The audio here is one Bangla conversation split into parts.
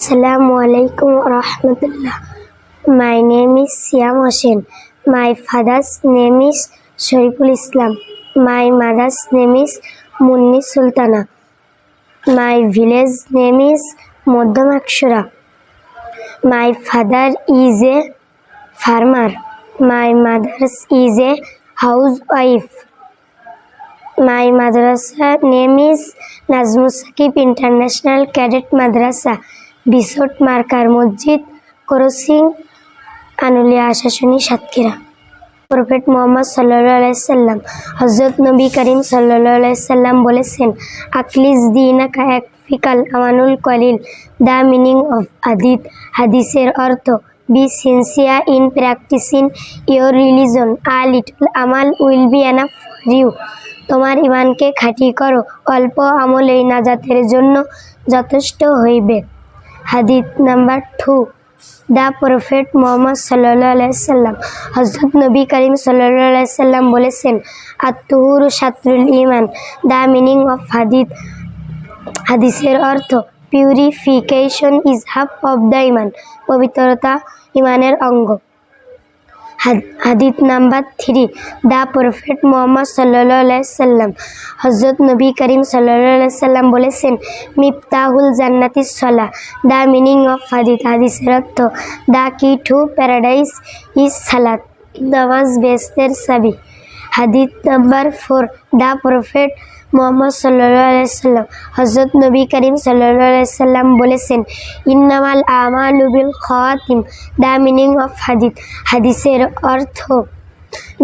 Assalamualaikum warahmatullah. My name is Siam Hossain. My father's name is Shariful Islam. My mother's name is Munni Sultana. My village name is Moddam Akshura. My father is a farmer. My mother is a housewife. My madrasa name is Nazmus Saqib International Cadet Madrasa, Bisot Markar Masjid, Crossing, Anulia Ashashuni Shatkira. Prophet Muhammad sallallahu alaihi wasallam, Hazrat Nabi Karim sallallahu alaihi wasallam বলেছেন, Achilles দীনাকা একফিকাল Amanul কলিল। The meaning of hadith, হাদিসের অর্থ, be sincere in practicing your religion. A little amal will be enough for you. তোমার ইমানকে খাঁটি করো, অল্প আমলেই নাজাতের জন্য যথেষ্ট হইবে। হাদিস নাম্বার 2। দ্য প্রফেট মুহাম্মদ সাল্লাল্লাহু আলাইহি ওয়াসাল্লাম, হযরত নবী করিম সাল্লাল্লাহু আলাইহি ওয়াসাল্লাম বলেছেন, আত-তুহুরু শাতরুল ঈমান। দ্য মিনিং অফ হাদিসের অর্থ, purification is half of the ঈমান। পবিত্রতা ঈমানের অঙ্গ। হাদিস নাম্বার 3। দ্য প্রফেট মুহাম্মদ সাল্লাল্লাহু আলাইহি ওয়াসাল্লাম, হযরত নবী করিম সাল্লাল্লাহু আলাইহি ওয়াসাল্লাম বলেছেন, মিফতাহুল জান্নাতিস সালাহ। দ্য মিনিং অফ হাদিসের অর্থ, দ্য কি টু প্যারাডাইস ইজ সালাত। নামাজ বেহেশতের চাবি। হাদিস নাম্বার 4। দ্য প্রফেট মুহাম্মদ সাল্লাল্লাহু আলাইহি ওয়াসাল্লাম, হযরত নবী করিম সাল্লাল্লাহু আলাইহি ওয়াসাল্লাম বলেছেন, ইন্নামাল আমালু বিল খাওয়াতিম। দ্য মিনিং অফ হাদিসের অর্থ,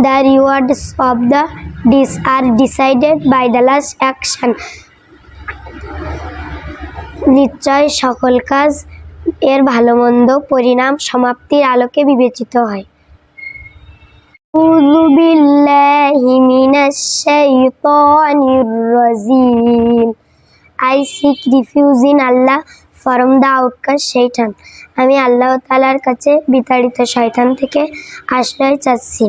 the rewards of the deeds are decided by the last action. নিশ্চয় সকল কাজ এর ভালো মন্দ পরিণাম সমাপ্তির আলোকে বিবেচিত হয়। আউযু বিল্লাহি মিনাশ শাইতানির রাজিম। I seek refuge in Allah from the outcast shaitan. আমি আল্লাহ তাআলার কাছে বিতাড়িত শয়তান থেকে আশ্রয় চাচ্ছি।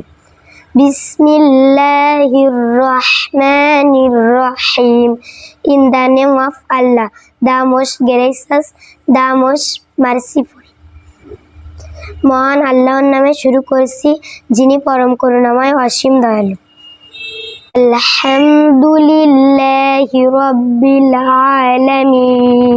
বিসমিল্লাহির রহমানির রহিম। In the name of Allah, the most gracious, the most merciful. মহান আল্লাহর নামে শুরু করছি, যিনি পরম করুণাময় অসীম দয়ালু। আলহামদুলিল্লাহি রাব্বিল আলামিন।